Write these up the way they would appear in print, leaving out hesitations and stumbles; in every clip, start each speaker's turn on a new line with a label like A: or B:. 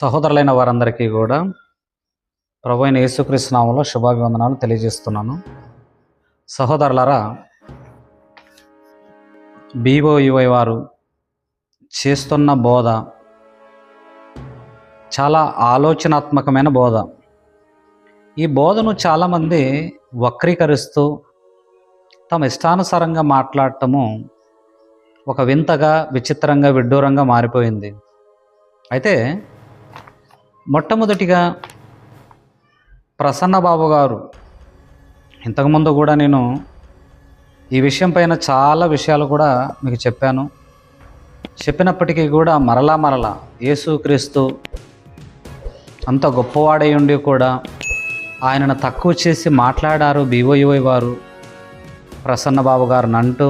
A: సహోదరులైన వారందరికీ కూడా ప్రభువైన యేసుక్రీస్తు నామములో శుభాభివందనాలు తెలియజేస్తున్నాను. సహోదరులారా, BOUI వారు చేస్తున్న బోధ చాలా ఆలోచనాత్మకమైన బోధ. ఈ బోధను చాలామంది వక్రీకరిస్తూ తమ ఇష్టానుసారంగా మాట్లాడటము ఒక వింతగా, విచిత్రంగా, విడ్డూరంగా మారిపోయింది. అయితే మొట్టమొదటిగా ప్రసన్నబాబు గారు, ఇంతకుముందు కూడా నేను ఈ విషయం పైన చాలా విషయాలు కూడా మీకు చెప్పినప్పటికీ కూడా మరలా యేసుక్రీస్తు అంత గొప్పవాడై ఉండి కూడా ఆయనను తక్కువ చేసి మాట్లాడారు BOUI వారు ప్రసన్నబాబు గారిని అంటూ,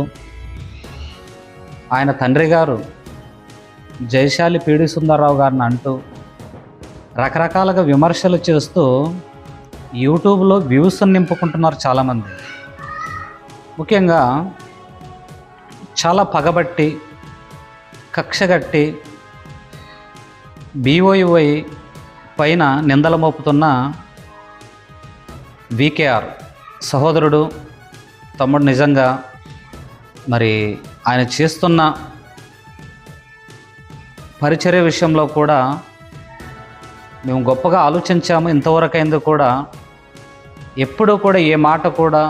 A: ఆయన తండ్రి గారు జయశాలి పీడి సుందర్రావు గారిని అంటూ రకరకాలుగా విమర్శలు చేస్తూ యూట్యూబ్లో వ్యూస్ నింపుకుంటున్నారు చాలామంది. ముఖ్యంగా చాలా పగబట్టి, కక్షగట్టి BOUI పైన నిందలు మోపుతున్న VKR సహోదరుడు, తమ్ముడు, నిజంగా మరి ఆయన చేస్తున్న పరిచర్య విషయంలో కూడా మేము గొప్పగా ఆలోచించాము. ఇంతవరకైంది కూడా ఎప్పుడూ కూడా ఏ మాట కూడా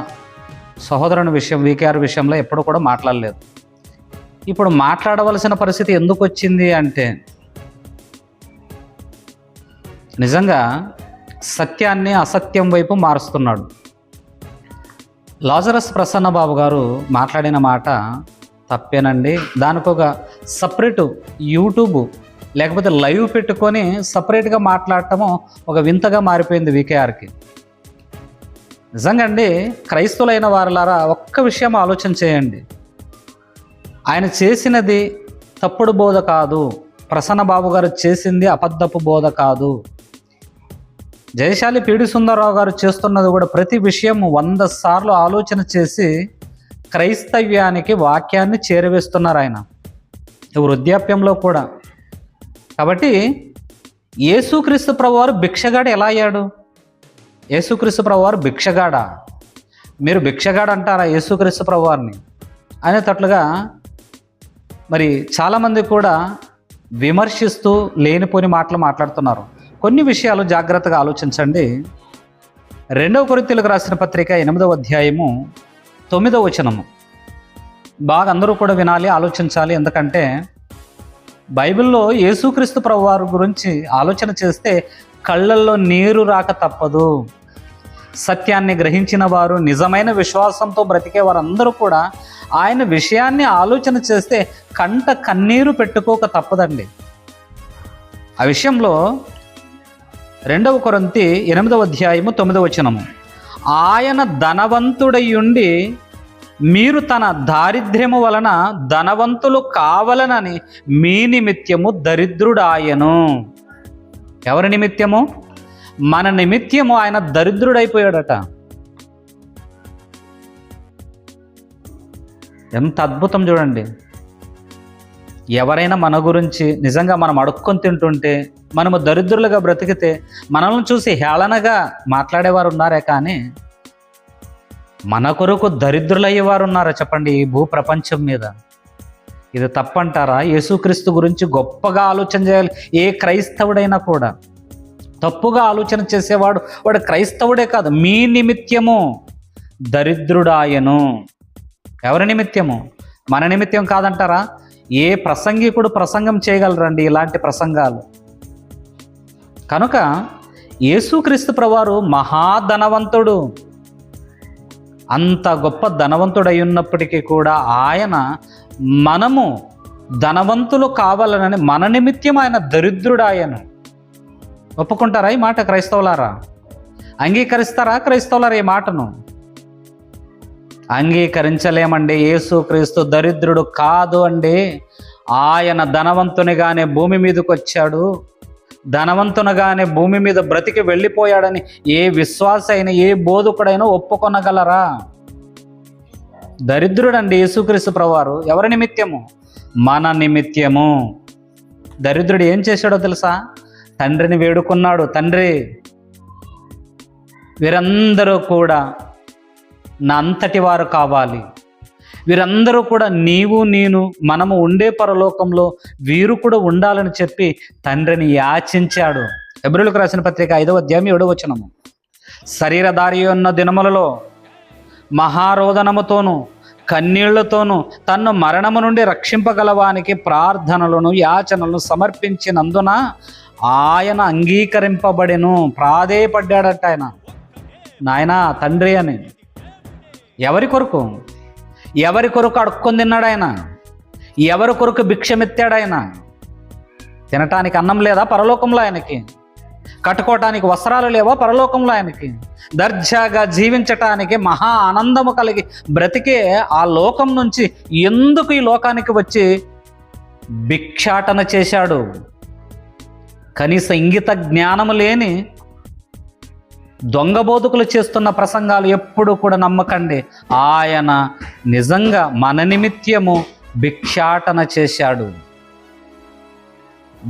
A: సహోదరుని విషయం, VKR విషయంలో ఎప్పుడు కూడా మాట్లాడలేదు. ఇప్పుడు మాట్లాడవలసిన పరిస్థితి ఎందుకు వచ్చింది అంటే, నిజంగా సత్యాన్ని అసత్యం వైపు మారుస్తున్నాడు. లాజరస్ ప్రసన్నబాబు గారు మాట్లాడిన మాట తప్పేనండి. దానికి ఒక సపరేటు యూట్యూబ్ లేకపోతే లైవ్ పెట్టుకొని సపరేట్గా మాట్లాడటము ఒక వింతగా మారిపోయింది VKRకి. నిజంగా అండి, క్రైస్తవులైన వారులారా ఒక్క విషయం ఆలోచన చేయండి. ఆయన చేసినది తప్పుడు బోధ కాదు, ప్రసన్నబాబు గారు చేసింది అబద్ధపు బోధ కాదు. జయశాలి పీడి సుందర్రావు గారు చేస్తున్నది కూడా ప్రతి విషయం 100 సార్లు ఆలోచన చేసి క్రైస్తవ్యానికి వాక్యాన్ని చేరవేస్తున్నారు ఆయన వృద్ధాప్యంలో కూడా. కాబట్టి యేసుక్రీస్తు ప్రభువారు భిక్షగాడు ఎలా అయ్యాడు? యేసుక్రీస్తు ప్రభువారు భిక్షగాడా? మీరు భిక్షగాడు అంటారా యేసుక్రీస్తు ప్రభువారిని అనేటట్లుగా మరి చాలామంది కూడా విమర్శిస్తూ లేనిపోని మాటలు మాట్లాడుతున్నారు. కొన్ని విషయాలు జాగ్రత్తగా ఆలోచించండి. 2 కొరింథీయులకు రాసిన పత్రిక 8వ అధ్యాయము 9వ వచనము బాగా అందరూ కూడా వినాలి, ఆలోచించాలి. ఎందుకంటే బైబిల్లో యేసుక్రీస్తు ప్రభువారి గురించి ఆలోచన చేస్తే కళ్ళల్లో నీరు రాక తప్పదు. సత్యాన్ని గ్రహించిన వారు, నిజమైన విశ్వాసంతో బ్రతికే వారందరూ కూడా ఆయన విషయాన్ని ఆలోచన చేస్తే కంట కన్నీరు పెట్టుకోక తప్పదండి. ఆ విషయంలో 2 కొరింథీ 8వ అధ్యాయము 9వ వచనము, ఆయన ధనవంతుడయ్యుండి మీరు తన దారిద్ర్యము వలన ధనవంతులు కావాలనని మీ నిమిత్తము దరిద్రుడాయను. ఎవరి నిమిత్తము? మన నిమిత్తము ఆయన దరిద్రుడైపోయాడట. ఎంత అద్భుతం చూడండి. ఎవరైనా మన గురించి నిజంగా మనం అడుక్కొని తింటుంటే, మనము దరిద్రులుగా బ్రతికితే మనల్ని చూసి హేళనగా మాట్లాడేవారు ఉన్నారే, కానీ మన కొరకు దరిద్రులయ్యేవారు ఉన్నారా చెప్పండి ఈ భూ ప్రపంచం మీద? ఇది తప్పంటారా? యేసుక్రీస్తు గురించి గొప్పగా ఆలోచన చేయాలి. ఏ క్రైస్తవుడైనా కూడా తప్పుగా ఆలోచన చేసేవాడు వాడు క్రైస్తవుడే కాదు. మీ నిమిత్తము దరిద్రుడాయను. ఎవరి నిమిత్తము? మన నిమిత్తం కాదంటారా? ఏ ప్రసంగికుడు ప్రసంగం చేయగలరండి ఇలాంటి ప్రసంగాలు? కనుక యేసుక్రీస్తు ప్రభువారు మహాధనవంతుడు. అంత గొప్ప ధనవంతుడై ఉన్నప్పటికీ కూడా ఆయన మనము ధనవంతులు కావాలని మన నిమిత్తం ఆయన దరిద్రుడాయను. ఒప్పుకుంటారా ఈ మాట క్రైస్తవులారా? అంగీకరిస్తారా క్రైస్తవులారా ఈ మాటను? అంగీకరించలేమండి. యేసుక్రీస్తు దరిద్రుడు కాదు అండి. ఆయన ధనవంతునిగానే భూమి మీదకి వచ్చాడు, ధనవంతునిగానే భూమి మీద బ్రతికి వెళ్ళిపోయాడని ఏ విశ్వాస అయినా, ఏ బోధకుడైనా ఒప్పుకొనగలరా? దరిద్రుడండి యేసుక్రీస్తు ప్రభువారు. ఎవరి నిమిత్తము? మన నిమిత్తము. దరిద్రుడు ఏం చేశాడో తెలుసా? తండ్రిని వేడుకున్నాడు, తండ్రి వీరందరూ కూడా నా అంతటి వారు కావాలి, వీరందరూ కూడా నీవు నేను మనము ఉండే పరలోకంలో వీరు కూడా ఉండాలని చెప్పి తండ్రిని యాచించాడు. హెబ్రీయులకు రాసిన పత్రిక 5వ అధ్యాయం 7వ వచనము. శరీరధారి ఉన్న దినములలో మహారోదనముతోనూ కన్నీళ్లతోనూ తన్ను మరణము నుండి రక్షింపగలవానికి ప్రార్థనలను యాచనలను సమర్పించినందున ఆయన అంగీకరింపబడెను. ప్రాధేయపడ్డాడట ఆయన, నాయనా తండ్రి అని. ఎవరి కొరకు అడుక్కొని తిన్నాడు ఆయన? ఎవరి కొరకు భిక్షమెత్తాడు ఆయన? తినటానికి అన్నం లేదా పరలోకంలో ఆయనకి? కట్టుకోవటానికి వస్త్రాలు లేవా పరలోకంలో ఆయనకి? దర్జాగా జీవించటానికి మహా ఆనందము కలిగి బ్రతికే ఆ లోకం నుంచి ఎందుకు ఈ లోకానికి వచ్చి భిక్షాటన చేశాడు? కనీస ఇంగిత జ్ఞానము లేని దొంగ బోధకులు చేస్తున్న ప్రసంగాలు ఎప్పుడు కూడా నమ్మకండి. ఆయన నిజంగా మన నిమిత్తము భిక్షాటన చేశాడు,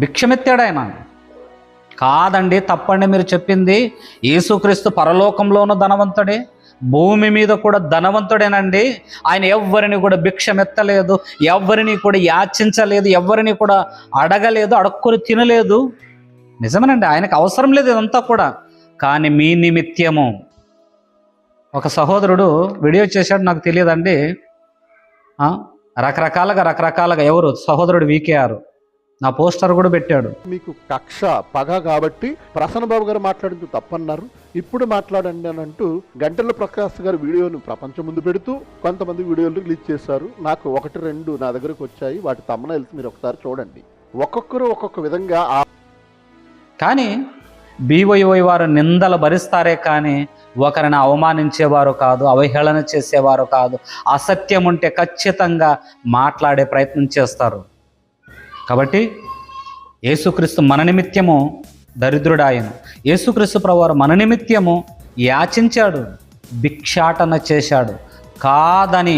A: భిక్షమెత్తాడు ఆయన. కాదండి, తప్పండి మీరు చెప్పింది. యేసుక్రీస్తు పరలోకంలోనూ ధనవంతుడే, భూమి మీద కూడా ధనవంతుడేనండి. ఆయన ఎవ్వరిని కూడా భిక్షమెత్తలేదు, ఎవ్వరిని కూడా యాచించలేదు, ఎవ్వరిని కూడా అడగలేదు, అడుక్కొని తినలేదు. నిజమేనండి, ఆయనకు అవసరం లేదు ఇదంతా కూడా. కానీ మీ నిమిత్తము ఒక సహోదరుడు వీడియో చేశాడు, నాకు తెలియదండి. రకరకాలుగా ఎవరు సహోదరుడు వీకేఆర్ నా పోస్టర్ కూడా పెట్టాడు.
B: మీకు కక్ష పగ కాబట్టి ప్రసన్న బాబు గారు మాట్లాడింది తప్పన్నారు, ఇప్పుడు మాట్లాడండి అని అంటూ గంటల ప్రకాష్ గారు వీడియోను ప్రపంచం ముందు పెడుతూ కొంతమంది వీడియోలు రిలీజ్ చేశారు. నాకు 1-2 నా దగ్గరకు వచ్చాయి, వాటి తమ్మనైల్స్ మీరు ఒకసారి చూడండి. ఒక్కొక్కరు ఒక్కొక్క విధంగా.
A: కానీ BYY వారు నిందలు భరిస్తారే కానీ ఒకరిని అవమానించేవారు కాదు, అవహేళన చేసేవారు కాదు. అసత్యం ఉంటే ఖచ్చితంగా మాట్లాడే ప్రయత్నం చేస్తారు. కాబట్టి యేసుక్రీస్తు మన నిమిత్తము దరిద్రుడాయను. యేసుక్రీస్తు ప్రభువారు మన నిమిత్తము యాచించాడు, భిక్షాటన చేశాడు. కాదని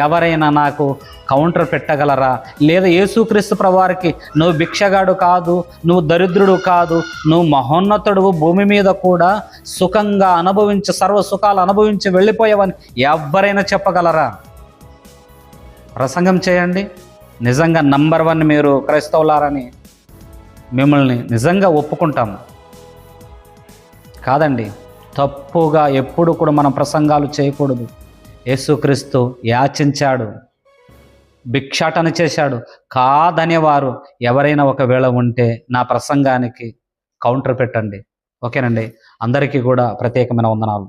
A: ఎవరైనా నాకు కౌంటర్ పెట్టగలరా? లేదా యేసుక్రీస్తు ప్రభువారికి నువ్వు భిక్షగాడు కాదు, నువ్వు దరిద్రుడు కాదు, నువ్వు మహోన్నతుడు, భూమి మీద కూడా సుఖంగా అనుభవించి సర్వ సుఖాలు అనుభవించి వెళ్ళిపోయావని ఎవరైనా చెప్పగలరా? ప్రసంగం చేయండి. నిజంగా నంబర్ 1 మీరు క్రైస్తవులారని మిమ్మల్ని నిజంగా ఒప్పుకుంటాము. కాదండి, తప్పుగా ఎప్పుడు కూడా మనం ప్రసంగాలు చేయకూడదు. యేసుక్రీస్తు యాచించాడు, భిక్షాటన చేశాడు. కాదనేవారు ఎవరైనా ఒకవేళ ఉంటే నా ప్రసంగానికి కౌంటర్ పెట్టండి. ఓకేనండి, అందరికీ కూడా ప్రత్యేకమైన వందనాలు.